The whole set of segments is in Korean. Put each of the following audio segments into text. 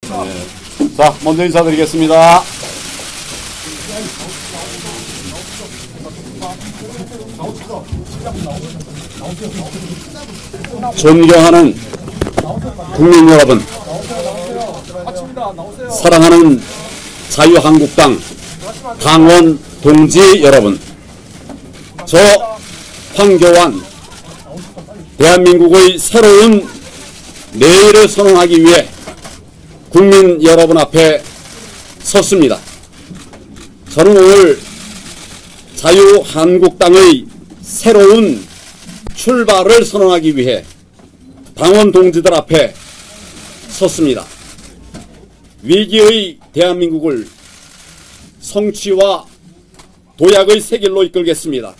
네. 자, 먼저 인사드리겠습니다. 존경하는 국민 여러분, 사랑하는 자유한국당 당원 동지 여러분, 저 황교안 대한민국의 새로운 내일을 선언하기 위해 국민 여러분 앞에 섰습니다. 저는 오늘 자유한국당의 새로운 출발을 선언하기 위해 당원 동지들 앞에 섰습니다. 위기의 대한민국을 성취와 도약의 새 길로 이끌겠습니다.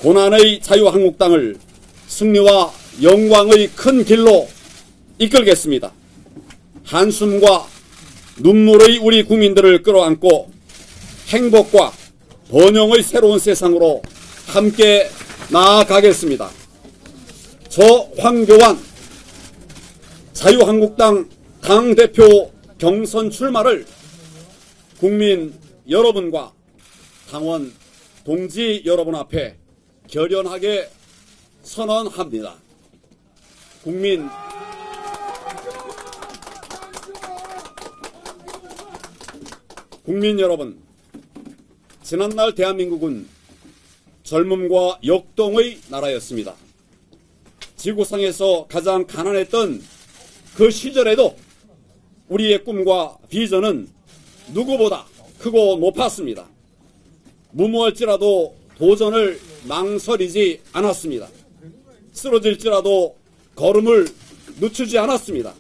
고난의 자유한국당을 승리와 영광의 큰 길로 이끌겠습니다. 한숨과 눈물의 우리 국민들을 끌어안고 행복과 번영의 새로운 세상으로 함께 나아가겠습니다. 저 황교안 자유한국당 당대표 경선 출마를 국민 여러분과 당원 동지 여러분 앞에 결연하게 선언합니다. 국민 여러분, 지난날 대한민국은 젊음과 역동의 나라였습니다. 지구상에서 가장 가난했던 그 시절에도 우리의 꿈과 비전은 누구보다 크고 높았습니다. 무모할지라도 도전을 망설이지 않았습니다. 쓰러질지라도 걸음을 늦추지 않았습니다.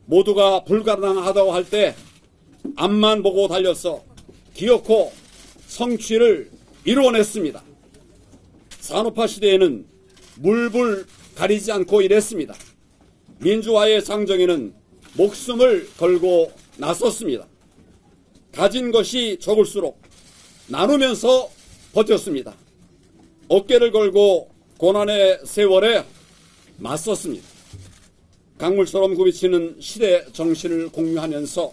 모두가 불가능하다고 할 때 앞만 보고 달려서 기어코 성취를 이루어냈습니다. 산업화 시대에는 물불 가리지 않고 일했습니다. 민주화의 장정에는 목숨을 걸고 나섰습니다. 가진 것이 적을수록 나누면서 버텼습니다. 어깨를 걸고 고난의 세월에 맞섰습니다. 강물처럼 굽이치는 시대 정신을 공유하면서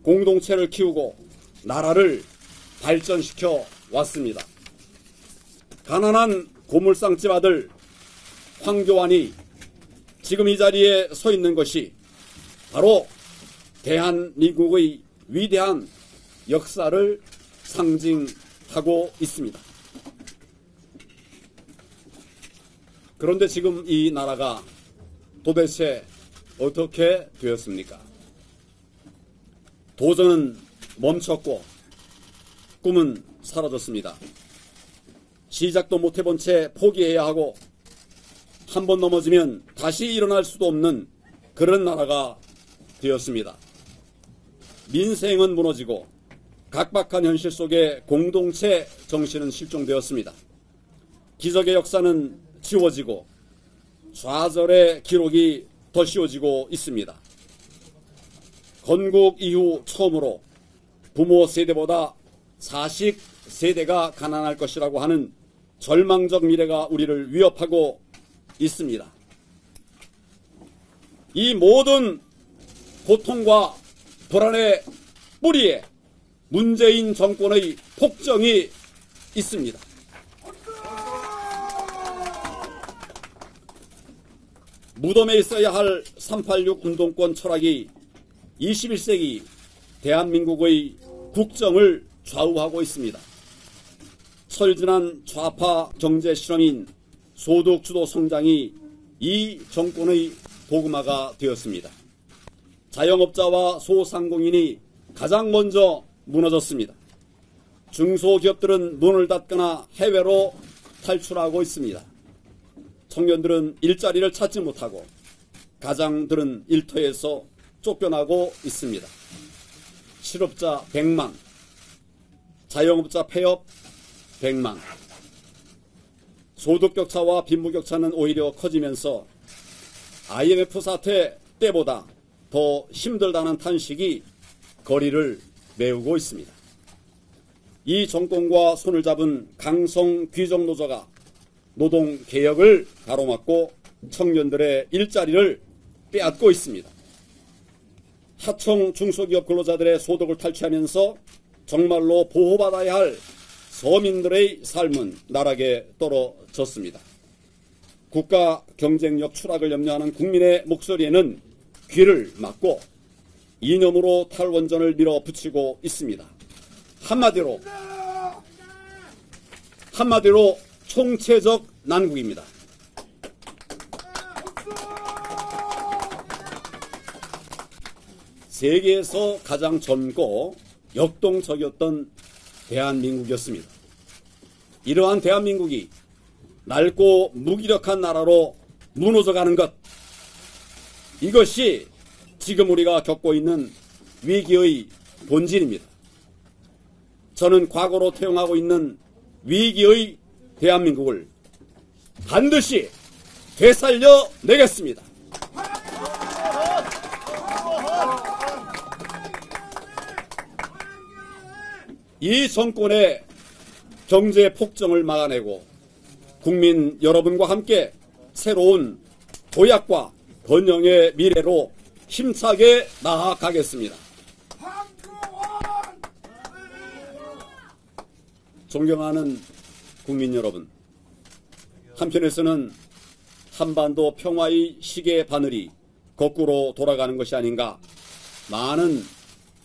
공동체를 키우고 나라를 발전시켜 왔습니다. 가난한 고물상집 아들 황교안이 지금 이 자리에 서 있는 것이 바로 대한민국의 위대한 역사를 상징하고 있습니다. 그런데 지금 이 나라가 도대체 어떻게 되었습니까? 도전은 멈췄고 꿈은 사라졌습니다. 시작도 못해본 채 포기해야 하고 한 번 넘어지면 다시 일어날 수도 없는 그런 나라가 되었습니다. 민생은 무너지고 각박한 현실 속에 공동체 정신은 실종되었습니다. 기적의 역사는 지워지고 좌절의 기록이 더 씌워지고 있습니다. 건국 이후 처음으로 부모 세대보다 자식 세대가 가난할 것이라고 하는 절망적 미래가 우리를 위협하고 있습니다. 이 모든 고통과 불안의 뿌리에 문재인 정권의 폭정이 있습니다. 무덤에 있어야 할 386 운동권 철학이 21세기 대한민국의 국정을 좌우하고 있습니다. 철진한 좌파 경제 실험인 소득주도 성장이 이 정권의 도구마가 되었습니다. 자영업자와 소상공인이 가장 먼저 무너졌습니다. 중소기업들은 문을 닫거나 해외로 탈출하고 있습니다. 청년들은 일자리를 찾지 못하고 가장들은 일터에서 쫓겨나고 있습니다. 실업자 100만, 자영업자 폐업 100만, 소득격차와 빈부격차는 오히려 커지면서 IMF 사태 때보다 더 힘들다는 탄식이 거리를 메우고 있습니다. 이 정권과 손을 잡은 강성 귀족노조가 노동개혁을 가로막고 청년들의 일자리를 빼앗고 있습니다. 하청 중소기업 근로자들의 소득을 탈취하면서 정말로 보호받아야 할 서민들의 삶은 나락에 떨어졌습니다. 국가 경쟁력 추락을 염려하는 국민의 목소리에는 귀를 막고 이념으로 탈원전을 밀어붙이고 있습니다. 한마디로 총체적 난국입니다. 세계에서 가장 젊고 역동적이었던 대한민국이었습니다. 이러한 대한민국이 낡고 무기력한 나라로 무너져가는 것, 이것이 지금 우리가 겪고 있는 위기의 본질입니다. 저는 과거로 퇴행하고 있는 위기의 대한민국을 반드시 되살려내겠습니다. 이 정권의 경제 폭정을 막아내고 국민 여러분과 함께 새로운 도약과 번영의 미래로 힘차게 나아가겠습니다. 존경하는 국민 여러분, 한편에서는 한반도 평화의 시계 바늘이 거꾸로 돌아가는 것이 아닌가 많은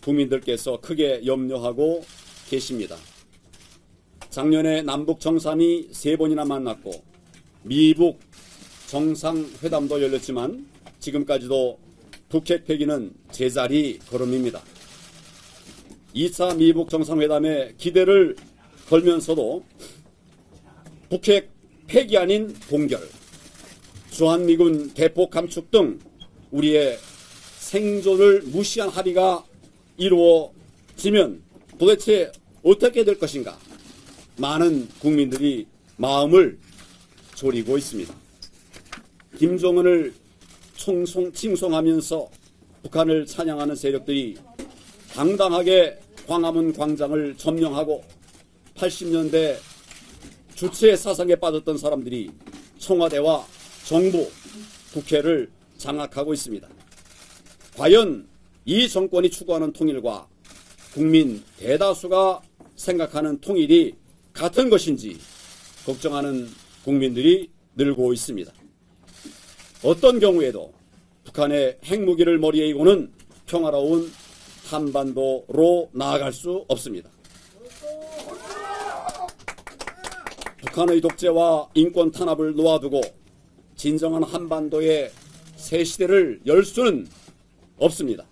국민들께서 크게 염려하고 계십니다. 작년에 남북 정상이 3번이나 만났고 미북 정상회담도 열렸지만 지금까지도 북핵 폐기는 제자리 걸음입니다. 2차 미북 정상회담에 기대를 걸면서도 북핵 폐기 아닌 봉결, 주한미군 대폭 감축 등 우리의 생존을 무시한 합의가 이루어지면 도대체 어떻게 될 것인가? 많은 국민들이 마음을 졸이고 있습니다. 김정은을 칭송하면서 북한을 찬양하는 세력들이 당당하게 광화문 광장을 점령하고 80년대 주체 사상에 빠졌던 사람들이 청와대와 정부, 국회를 장악하고 있습니다. 과연 이 정권이 추구하는 통일과 국민 대다수가 생각하는 통일이 같은 것인지 걱정하는 국민들이 늘고 있습니다. 어떤 경우에도 북한의 핵무기를 머리에 이고는 평화로운 한반도로 나아갈 수 없습니다. 북한의 독재와 인권 탄압을 놓아두고 진정한 한반도의 새 시대를 열 수는 없습니다.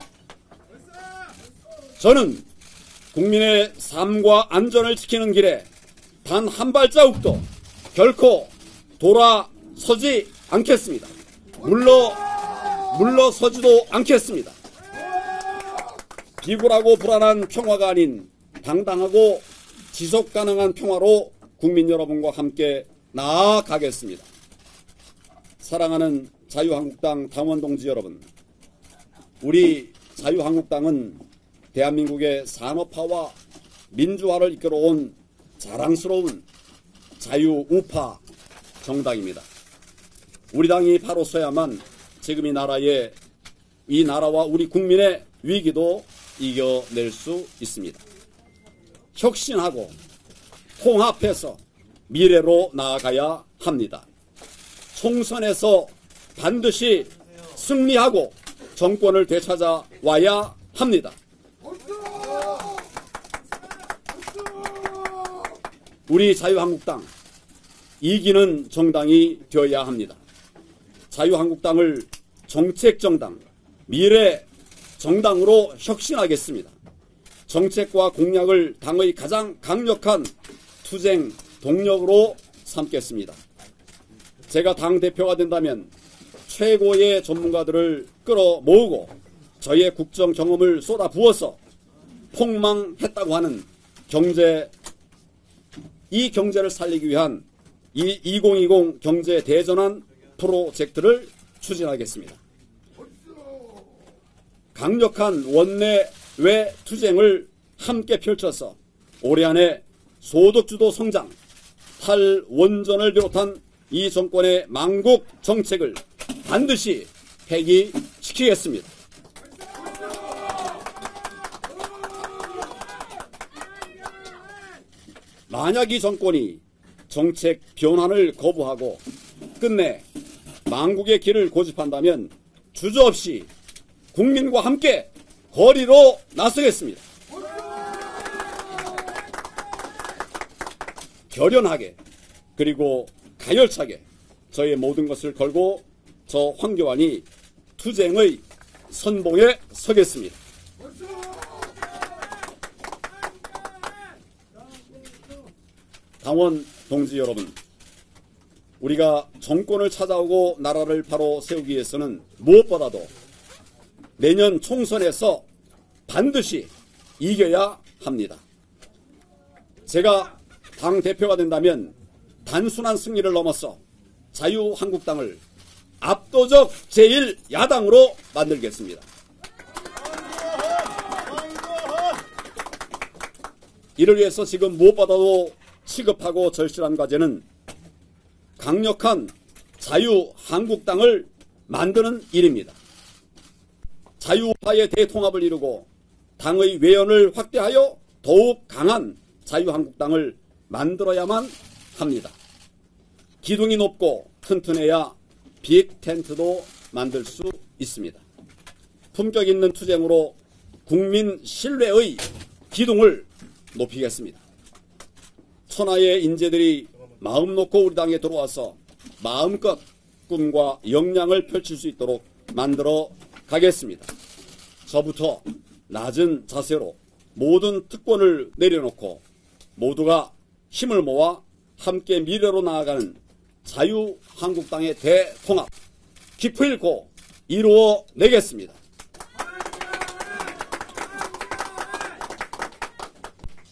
저는 국민의 삶과 안전을 지키는 길에 단 한 발자국도 결코 돌아서지 않겠습니다. 물러서지도 않겠습니다. 비굴하고 불안한 평화가 아닌 당당하고 지속가능한 평화로 국민 여러분과 함께 나아가겠습니다. 사랑하는 자유한국당 당원 동지 여러분, 우리 자유한국당은 대한민국의 산업화와 민주화를 이끌어온 자랑스러운 자유우파 정당입니다. 우리 당이 바로 서야만 지금 이 나라와 우리 국민의 위기도 이겨낼 수 있습니다. 혁신하고 통합해서 미래로 나아가야 합니다. 총선에서 반드시 승리하고 정권을 되찾아와야 합니다. 우리 자유한국당, 이기는 정당이 되어야 합니다. 자유한국당을 정책정당, 미래정당으로 혁신하겠습니다. 정책과 공약을 당의 가장 강력한 투쟁 동력으로 삼겠습니다. 제가 당대표가 된다면 최고의 전문가들을 끌어모으고 저의 국정 경험을 쏟아부어서 폭망했다고 하는 이 경제를 살리기 위한 이 2020 경제 대전환 프로젝트를 추진하겠습니다. 강력한 원내외 투쟁을 함께 펼쳐서 올해 안에 소득주도 성장, 탈원전을 비롯한 이 정권의 망국 정책을 반드시 폐기시키겠습니다. 만약 이 정권이 정책 변환을 거부하고 끝내 망국의 길을 고집한다면 주저없이 국민과 함께 거리로 나서겠습니다. 결연하게 그리고 가열차게 저의 모든 것을 걸고 저 황교안이 투쟁의 선봉에 서겠습니다. 당원 동지 여러분, 우리가 정권을 찾아오고 나라를 바로 세우기 위해서는 무엇보다도 내년 총선에서 반드시 이겨야 합니다. 제가 당대표가 된다면 단순한 승리를 넘어서 자유한국당을 압도적 제1야당으로 만들겠습니다. 이를 위해서 지금 무엇보다도 시급하고 절실한 과제는 강력한 자유한국당을 만드는 일입니다. 자유파의 대통합을 이루고 당의 외연을 확대하여 더욱 강한 자유한국당을 만들어야만 합니다. 기둥이 높고 튼튼해야 빅텐트도 만들 수 있습니다. 품격 있는 투쟁으로 국민 신뢰의 기둥을 높이겠습니다. 천하의 인재들이 마음 놓고 우리 당에 들어와서 마음껏 꿈과 역량을 펼칠 수 있도록 만들어 가겠습니다. 저부터 낮은 자세로 모든 특권을 내려놓고 모두가 힘을 모아 함께 미래로 나아가는 자유한국당의 대통합 기필코 이루어내겠습니다.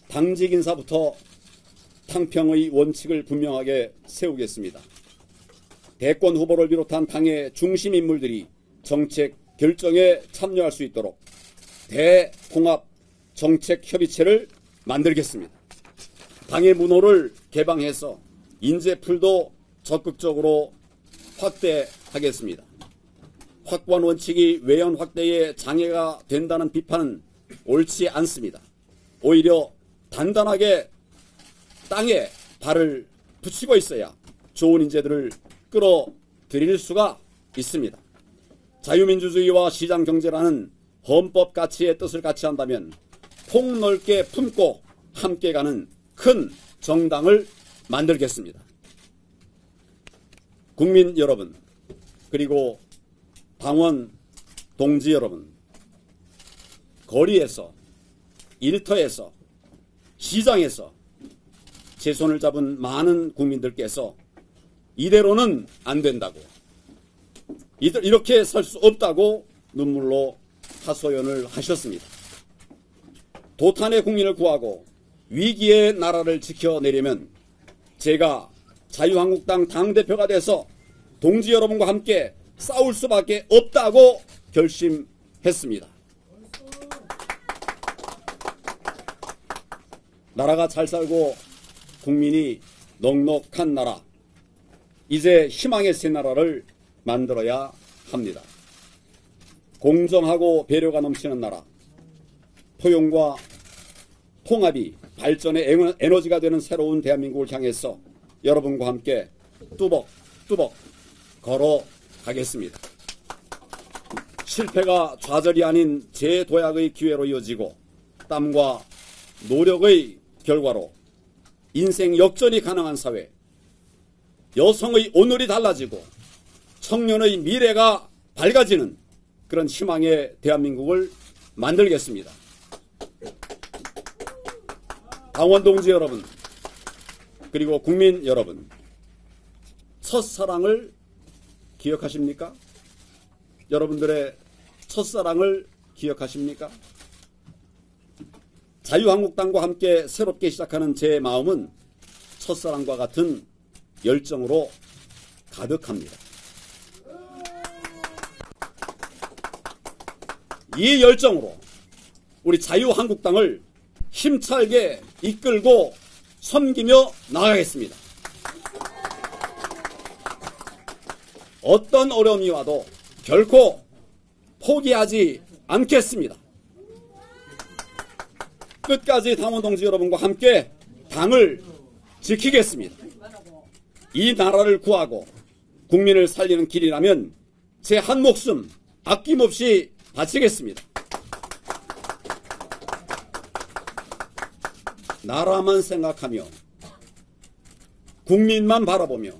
당직 인사부터 탕평의 원칙을 분명하게 세우겠습니다. 대권 후보를 비롯한 당의 중심 인물들이 정책 결정에 참여할 수 있도록 대통합 정책협의체를 만들겠습니다. 당의 문호를 개방해서 인재풀도 적극적으로 확대하겠습니다. 확보한 원칙이 외연 확대에 장애가 된다는 비판은 옳지 않습니다. 오히려 단단하게 땅에 발을 붙이고 있어야 좋은 인재들을 끌어들일 수가 있습니다. 자유민주주의와 시장경제라는 헌법 가치의 뜻을 같이 한다면 폭넓게 품고 함께 가는 큰 정당을 만들겠습니다. 국민 여러분, 그리고 당원 동지 여러분, 거리에서, 일터에서, 시장에서 제 손을 잡은 많은 국민들께서 이대로는 안 된다고, 이렇게 살 수 없다고 눈물로 하소연을 하셨습니다. 도탄의 국민을 구하고 위기의 나라를 지켜내려면 제가 자유한국당 당대표가 돼서 동지 여러분과 함께 싸울 수밖에 없다고 결심했습니다. 나라가 잘 살고 국민이 넉넉한 나라, 이제 희망의 새 나라를 만들어야 합니다. 공정하고 배려가 넘치는 나라, 포용과 통합이 발전의 에너지가 되는 새로운 대한민국을 향해서 여러분과 함께 뚜벅뚜벅 걸어가겠습니다. 실패가 좌절이 아닌 재도약의 기회로 이어지고 땀과 노력의 결과로 인생 역전이 가능한 사회, 여성의 오늘이 달라지고 청년의 미래가 밝아지는 그런 희망의 대한민국을 만들겠습니다. 당원 동지 여러분, 그리고 국민 여러분, 첫사랑을 기억하십니까? 여러분들의 첫사랑을 기억하십니까? 자유한국당과 함께 새롭게 시작하는 제 마음은 첫사랑과 같은 열정으로 가득합니다. 이 열정으로 우리 자유한국당을 힘차게 이끌고 섬기며 나가겠습니다. 어떤 어려움이 와도 결코 포기하지 않겠습니다. 끝까지 당원 동지 여러분과 함께 당을 지키겠습니다. 이 나라를 구하고 국민을 살리는 길이라면 제 한 목숨 아낌없이 바치겠습니다. 나라만 생각하며 국민만 바라보며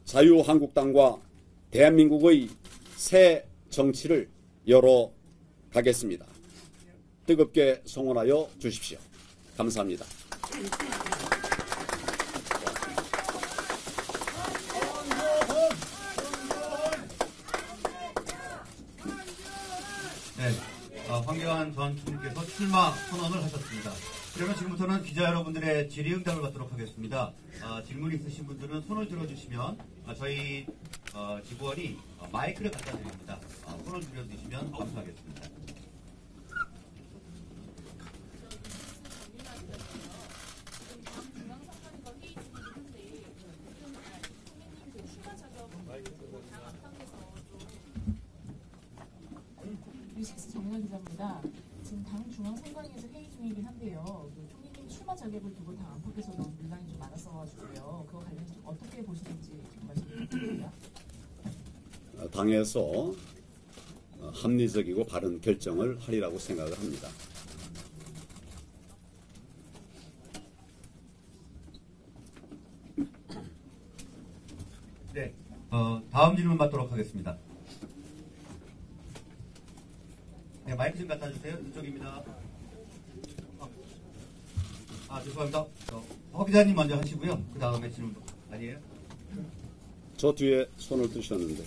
자유한국당과 대한민국의 새 정치를 열어가겠습니다. 뜨겁게 성원하여 주십시오. 감사합니다. 네, 황교안 전 총리께서 출마 선언을 하셨습니다. 그러면 지금부터는 기자 여러분들의 질의응답을 받도록 하겠습니다. 질문 있으신 분들은 손을 들어주시면 저희 직원이 마이크를 갖다 드립니다. 손을 들어주시면 감사하겠습니다. 뉴시스 정연 기자입니다. 지금 당 중앙선관위에서 회의 중이긴 한데요. 그 총리님 출마 자격을 두고 당 안팎에서도 논란이 좀 많았어가지고요. 그거 관련해서 좀 어떻게 보시는지 말씀 부탁드립니다. 당에서 합리적이고 바른 결정을 하리라고 생각을 합니다. 네, 다음 질문 받도록 하겠습니다. 네, 마이크 좀 갖다 주세요. 이쪽입니다. 죄송합니다. 허 기자님 먼저 하시고요. 그 다음에 질문 아니에요? 저 뒤에 손을 드셨는데.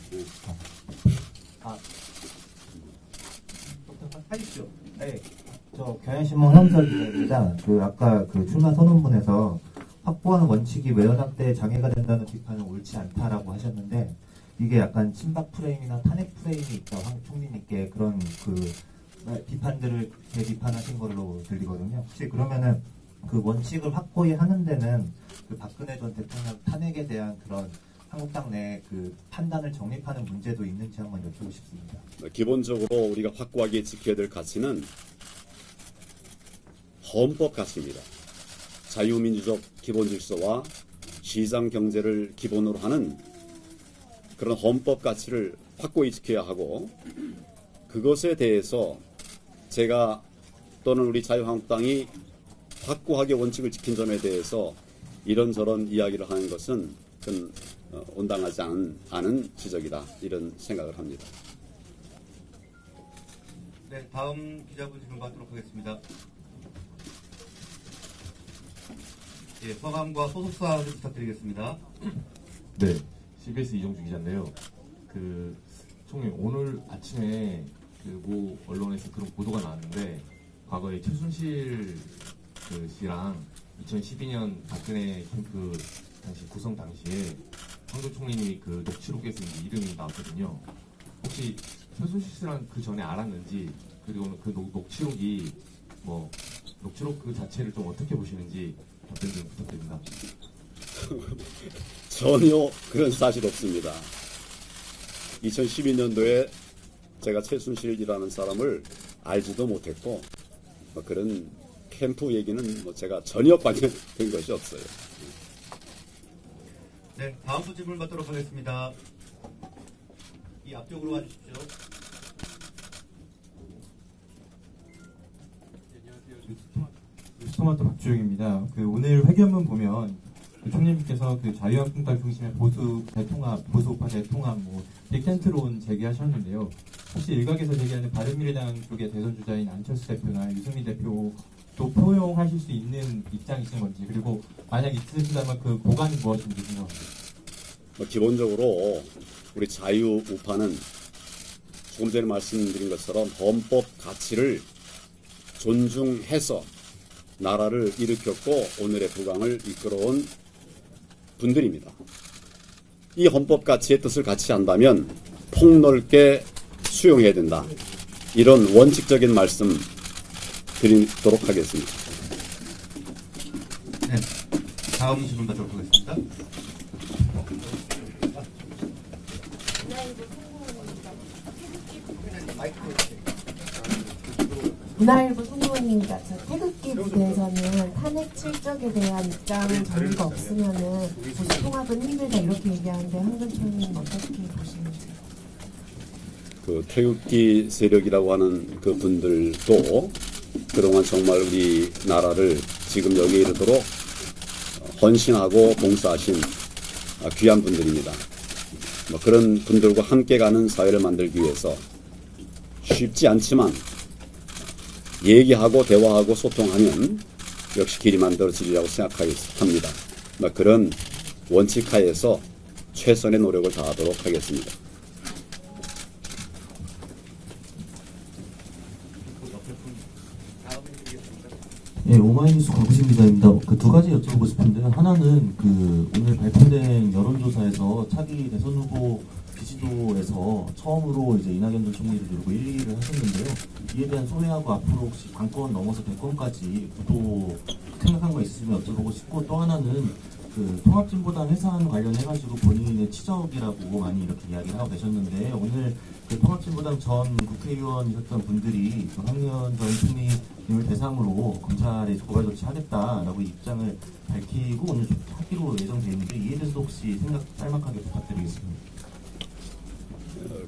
하십시오. 네, 저 경향신문 황설 기자입니다. 아까 출마 선언문에서 확보하는 원칙이 외연확대에 장애가 된다는 비판은 옳지 않다라고 하셨는데 이게 약간 친박 프레임이나 탄핵 프레임이 있다 황 총리님께 그런 비판들을 재비판하신 걸로 들리거든요. 혹시 그러면은 그 원칙을 확고히 하는 데는 박근혜 전 대통령 탄핵에 대한 그런 한국당 내 판단을 정립하는 문제도 있는지 한번 여쭤보고 싶습니다. 기본적으로 우리가 확고하게 지켜야 될 가치는 헌법 가치입니다. 자유민주적 기본질서와 시장 경제를 기본으로 하는 그런 헌법 가치를 확고히 지켜야 하고 그것에 대해서 제가 또는 우리 자유한국당이 확고하게 원칙을 지킨 점에 대해서 이런저런 이야기를 하는 것은 온당하지 않은 지적이다 이런 생각을 합니다. 네, 다음 기자분 질문 받도록 하겠습니다. 예, 성함과 소속사 좀 부탁드리겠습니다. 네, CBS 이정주 기자인데요. 총리 오늘 아침에 모 언론에서 그런 보도가 나왔는데 과거에 최순실 씨랑 2012년 박근혜 캠프 당시 구성 당시에 황교안 총리님이 녹취록에서 이름이 나왔거든요. 혹시 최순실 씨랑 그 전에 알았는지 그리고는 녹취록이 녹취록 그 자체를 좀 어떻게 보시는지 답변 좀 부탁드립니다. 전혀 그런 사실 없습니다. 2012년도에 제가 최순실이라는 사람을 알지도 못했고 그런 캠프 얘기는 제가 전혀 관여된 것이 없어요. 네, 다음 분 질문 받도록 하겠습니다. 이 앞쪽으로 와주십시오. 토마토 박주영입니다. 오늘 회견문 보면 총리님께서 자유한국당 중심의 보수우파 대통합, 빅텐트론 제기하셨는데요. 혹시 일각에서 제기하는 바른미래당 쪽의 대선 주자인 안철수 대표나 유승민 대표도 포용하실 수 있는 입장이신 건지, 그리고 만약 있으시다면 그 고관이 무엇인지 궁금합니다. 기본적으로 우리 자유우파는 조금 전에 말씀드린 것처럼 헌법 가치를 존중해서 나라를 일으켰고 오늘의 부강을 이끌어온 분들입니다. 이 헌법 가치의 뜻을 같이 한다면 폭넓게 수용해야 된다. 이런 원칙적인 말씀 드리도록 하겠습니다. 네, 다음 질문 받도록 하겠습니다. 문화일보 송무원님과 태극기 무대에서는 탄핵 실적에 대한 입장 전이가 없으면은 보수 통합은 힘들다 이렇게 얘기하는데 황교안총리는 어떻게 보시는지? 그 태극기 세력이라고 하는 그 분들도 그동안 정말 우리 나라를 지금 여기에 이르도록 헌신하고 봉사하신 귀한 분들입니다. 뭐 그런 분들과 함께 가는 사회를 만들기 위해서 쉽지 않지만 얘기하고 대화하고 소통하면 역시 길이 만들어지리라고 생각합니다. 뭐 그런 원칙하에서 최선의 노력을 다하도록 하겠습니다. 예, 오마이뉴스 강구신 기자입니다. 그 두 가지 여쭤보고 싶은데요. 하나는 그 오늘 발표된 여론조사에서 차기 대선 후보 지지도에서 처음으로 이제 이낙연 전 총리를 누르고 1, 2위를 하셨는데요. 이에 대한 소회하고 앞으로 혹시 당권 넘어서 대권까지 구도 생각한 거 있으면 여쭤보고 싶고, 또 하나는 그 통합진보당 해산 관련해가지고 본인의 치적이라고 많이 이렇게 이야기를 하고 계셨는데, 오늘 그 통합진보당 전 국회의원이셨던 분들이 그 황교안 전 총리님을 대상으로 검찰에 고발 조치하겠다라고 입장을 밝히고 오늘 하기로 예정되어 있는데, 이에 대해서 혹시 생각 짤막하게 부탁드리겠습니다.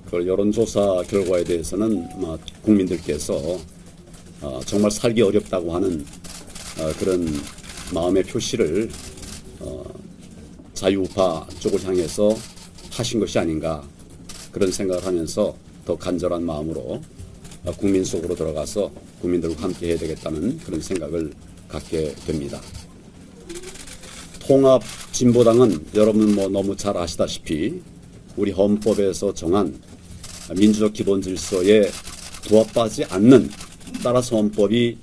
그 여론조사 결과에 대해서는 국민들께서 정말 살기 어렵다고 하는 그런 마음의 표시를 자유우파 쪽을 향해서 하신 것이 아닌가, 그런 생각을 하면서 더 간절한 마음으로 국민 속으로 들어가서 국민들과 함께 해야 되겠다는 그런 생각을 갖게 됩니다. 통합진보당은 여러분 너무 잘 아시다시피 우리 헌법에서 정한 민주적 기본 질서에 부합하지 않는, 따라서 헌법이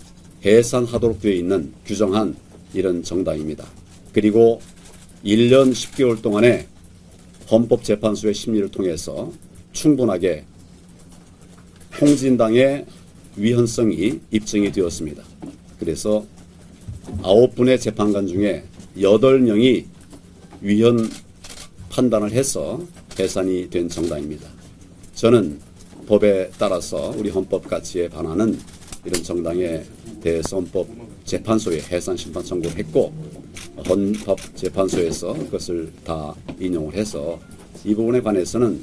해산하도록 되어 있는 규정한 이런 정당입니다. 그리고 1년 10개월 동안의 헌법재판소의 심리를 통해서 충분하게 통진당의 위헌성이 입증이 되었습니다. 그래서 9분의 재판관 중에 8명이 위헌 판단을 해서 해산이 된 정당입니다. 저는 법에 따라서 우리 헌법 가치에 반하는 이런 정당에 대해서 헌법재판소에 해산 심판 청구를 했고, 헌법재판소에서 그것을 다 인용을 해서 이 부분에 관해서는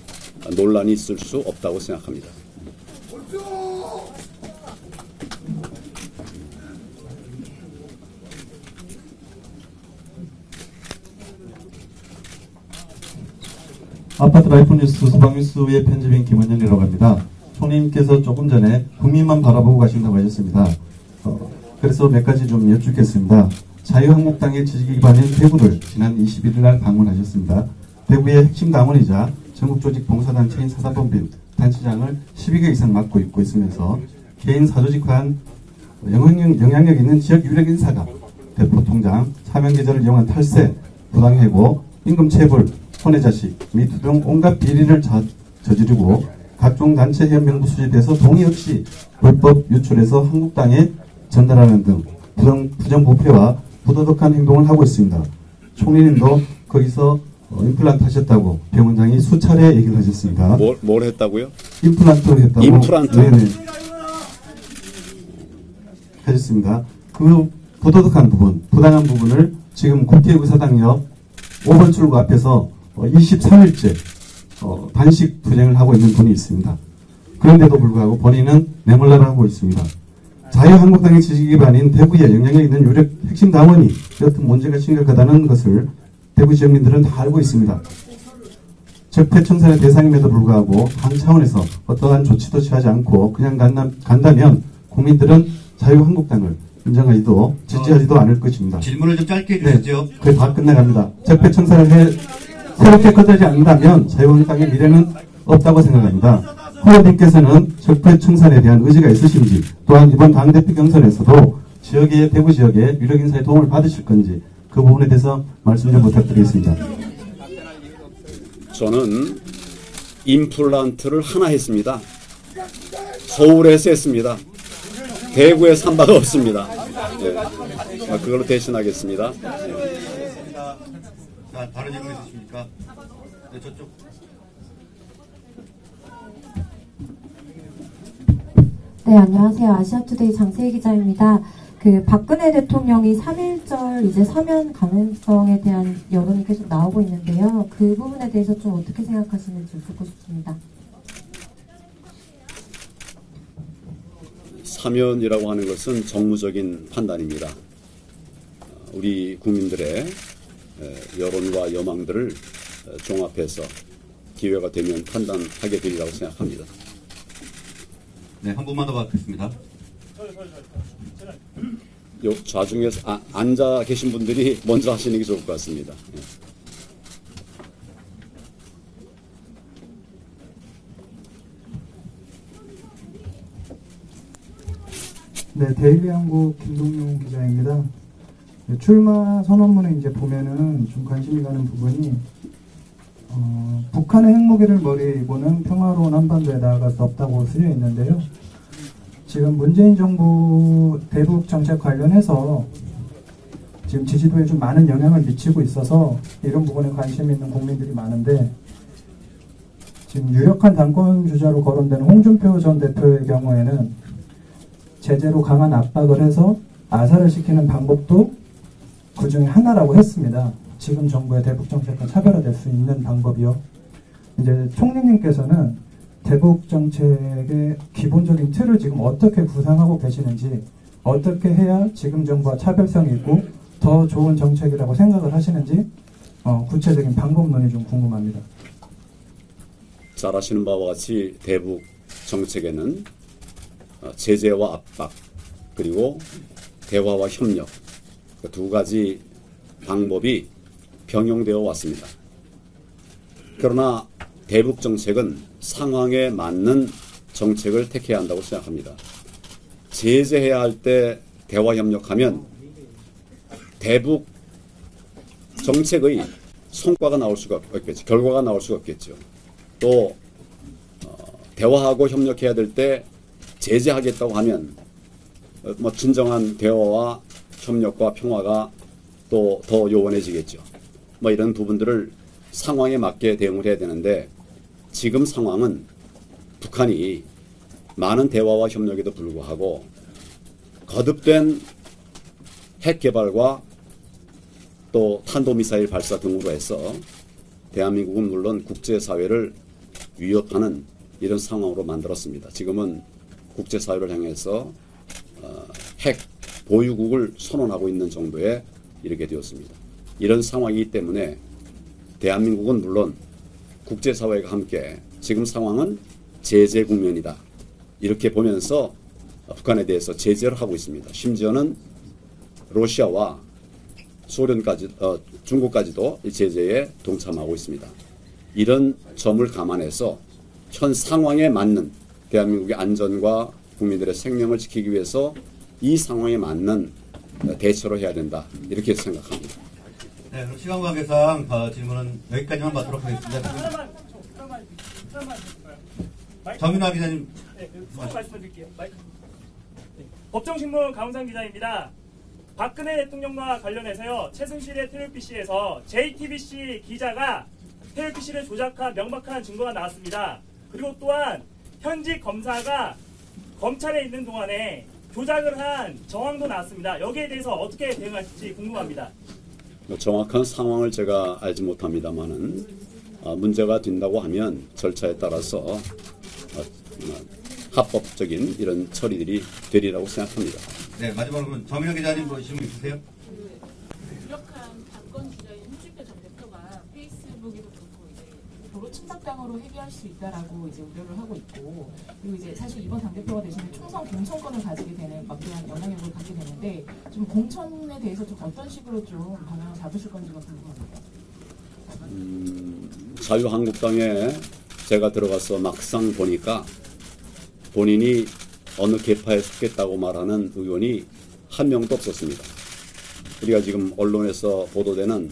논란이 있을 수 없다고 생각합니다. 아파트 라이프 뉴스 소방뉴스의 편집인 김원영이라고 합니다. 총리님께서 조금 전에 국민만 바라보고 가신다고 하셨습니다. 그래서 몇 가지 좀 여쭙겠습니다. 자유한국당의 지지 기반인 대구를 지난 21일 날 방문하셨습니다. 대구의 핵심 당원이자 전국조직 봉사단체인 사사법인 단체장을 12개 이상 맡고 있으면서 개인 사조직화한 영향력 있는 지역 유력 인사가 대표 통장, 사명 계좌를 이용한 탈세, 부당해고, 임금체불, 혼외자식, 미투 등 온갖 비리를 저지르고 각종 단체 회원명부 수집해서 동의 없이 불법 유출해서 한국당에 전달하는 등 부정부패와 부도덕한 행동을 하고 있습니다. 총리님도 거기서 임플란트 하셨다고 병원장이 수차례 얘기를 하셨습니다. 뭘 했다고요? 임플란트를 했다고. 임플란트? 네네. 하셨습니다. 그 부도덕한 부분, 부당한 부분을 지금 국회의사당역 5번 출구 앞에서 23일째 단식 투쟁을 하고 있는 분이 있습니다. 그런데도 불구하고 본인은 내몰라를 하고 있습니다. 자유한국당의 지지 기반인 대구에 영향력 있는 유력 핵심 당원이 여튼 문제가 심각하다는 것을 대구 지역민들은 다 알고 있습니다. 적폐청산의 대상임에도 불구하고 당 차원에서 어떠한 조치도 취하지 않고 그냥 간다면 국민들은 자유한국당을 인정하지도 지지하지도 않을 것입니다. 질문을 좀 짧게 해주시죠. 네, 그게 다 끝나갑니다. 적폐청산을 새롭게 거두지 않는다면 자유한국당의 미래는 없다고 생각합니다. 후보님께서는 적폐청산에 대한 의지가 있으신지, 또한 이번 당대표 경선에서도 대구 지역의 유력 인사의 도움을 받으실 건지 그 부분에 대해서 말씀 좀 부탁드리겠습니다. 저는 임플란트를 하나 했습니다. 서울에서 했습니다. 대구에서 한 바가 없습니다. 네. 그걸로 대신하겠습니다. 네. 자, 다른 질문 있으십니까? 네, 저쪽. 네, 안녕하세요. 아시아투데이 장세희 기자입니다. 그 박근혜 대통령이 3.1절 이제 서면 가능성에 대한 여론이 계속 나오고 있는데요. 그 부분에 대해서 좀 어떻게 생각하시는지 듣고 싶습니다. 사면이라고 하는 것은 정무적인 판단입니다. 우리 국민들의 여론과 여망들을 종합해서 기회가 되면 판단하게 되리라고 생각합니다. 네, 한 분만 더 받겠습니다. 요 좌중에서 앉아 계신 분들이 먼저 하시는 게 좋을 것 같습니다. 네, 데일리 한국 김동용 기자입니다. 네, 출마 선언문에 이제 보면은 좀 관심이 가는 부분이 북한의 핵무기를 버리고는 평화로운 한반도에 나아갈 수 없다고 쓰여 있는데요. 지금 문재인 정부 대북 정책 관련해서 지금 지지도에 좀 많은 영향을 미치고 있어서 이런 부분에 관심 있는 국민들이 많은데, 지금 유력한 당권 주자로 거론되는 홍준표 전 대표의 경우에는 제재로 강한 압박을 해서 아사를 시키는 방법도 그 중에 하나라고 했습니다. 지금 정부의 대북 정책과 차별화될 수 있는 방법이요. 이제 총리님께서는 대북 정책의 기본적인 틀을 지금 어떻게 구상하고 계시는지, 어떻게 해야 지금 정부와 차별성이 있고 더 좋은 정책이라고 생각을 하시는지 구체적인 방법론이 좀 궁금합니다. 잘 아시는 바와 같이 대북 정책에는 제재와 압박 그리고 대화와 협력 그 두 가지 방법이 병용되어 왔습니다. 그러나 대북 정책은 상황에 맞는 정책을 택해야 한다고 생각합니다. 제재해야 할 때 대화 협력하면 대북 정책의 성과가 나올 수가 없겠죠. 결과가 나올 수가 없겠죠. 또 대화하고 협력해야 될 때 제재하겠다고 하면 진정한 대화와 협력과 평화가 또 더 요원해지겠죠. 이런 부분들을 상황에 맞게 대응을 해야 되는데, 지금 상황은 북한이 많은 대화와 협력에도 불구하고 거듭된 핵 개발과 또 탄도미사일 발사 등으로 해서 대한민국은 물론 국제사회를 위협하는 이런 상황으로 만들었습니다. 지금은 국제사회를 향해서 핵 보유국을 선언하고 있는 정도에 이르게 되었습니다. 이런 상황이기 때문에 대한민국은 물론 국제사회가 함께 지금 상황은 제재 국면이다, 이렇게 보면서 북한에 대해서 제재를 하고 있습니다. 심지어는 러시아와 소련까지, 중국까지도 이 제재에 동참하고 있습니다. 이런 점을 감안해서 현 상황에 맞는 대한민국의 안전과 국민들의 생명을 지키기 위해서 이 상황에 맞는 대처를 해야 된다, 이렇게 생각합니다. 네, 그럼 시간 관계상 질문은 여기까지만 받도록 하겠습니다. 정윤아 기자님. 네, 말씀드릴게요. 법정신문 강훈상 기자입니다. 박근혜 대통령과 관련해서요, 최순실의 TVPC에서 JTBC 기자가 TVPC를 조작한 명백한 증거가 나왔습니다. 그리고 또한 현직 검사가 검찰에 있는 동안에 조작을 한 정황도 나왔습니다. 여기에 대해서 어떻게 대응하실지 궁금합니다. 정확한 상황을 제가 알지 못합니다만은 문제가 된다고 하면 절차에 따라서 합법적인 이런 처리들이 되리라고 생각합니다. 네, 마지막으로 정민영 기자님 질문 있으세요? 유력한 당권 주자인 홍준표 전 대표가 페이스북에도 그렇고 이제 도로 침략당으로 해결할 수 있다라고 이제 우려를 하고 있고, 그리고 이제 사실 이번 당대표가 되시면 총선 공천권을 가지게 되는 막대한 영향력을 갖게 되는데, 좀 공천에 대해서 좀 어떤 식으로 좀 방향을 잡으실 건지가 궁금합니다. 자유한국당에 제가 들어가서 막상 보니까 본인이 어느 계파에 속했다고 말하는 의원이 한 명도 없었습니다. 우리가 지금 언론에서 보도되는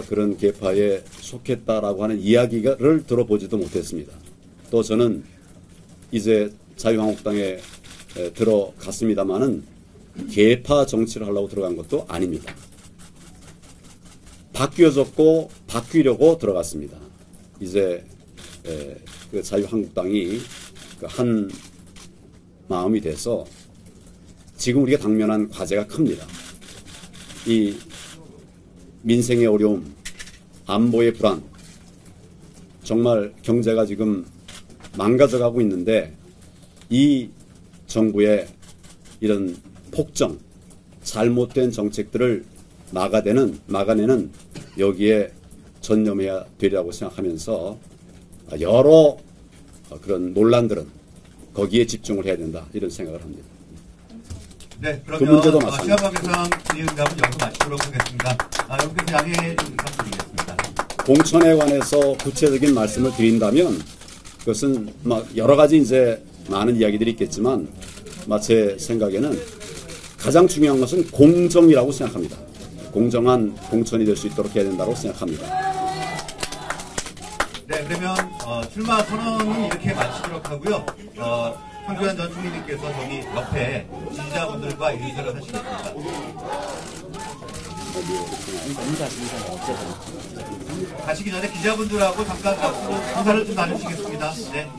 그런 계파에 속했다라고 하는 이야기를 들어보지도 못했습니다. 또 저는 이제 자유한국당에 들어갔습니다마는 계파 정치를 하려고 들어간 것도 아닙니다. 바뀌어졌고 바뀌려고 들어갔습니다. 이제 그 자유한국당이 한 마음이 돼서 지금 우리가 당면한 과제가 큽니다. 이 민생의 어려움, 안보의 불안, 정말 경제가 지금 망가져가고 있는데 이 정부의 이런 폭정, 잘못된 정책들을 막아내는 여기에 전념해야 되리라고 생각하면서 여러 그런 논란들은 거기에 집중을 해야 된다 이런 생각을 합니다. 네, 그 그러면 문제도 마찬가지입니다. 시간관계상 질의응답은 여기서 마치도록 하겠습니다. 여기서 양해 좀 부탁드리겠습니다. 공천에 관해서 구체적인 말씀을 드린다면 그것은 막 여러 가지 이제 많은 이야기들이 있겠지만 제 생각에는 가장 중요한 것은 공정이라고 생각합니다. 공정한 공천이 될 수 있도록 해야 된다고 생각합니다. 네, 그러면 출마 선언은 이렇게 마치도록 하고요. 황교안 전 총리님께서 저기 옆에 지지자분들과 인사를 하시겠습니다. 가시기 전에 기자분들하고 잠깐 인사를 좀 나누시겠습니다. 네.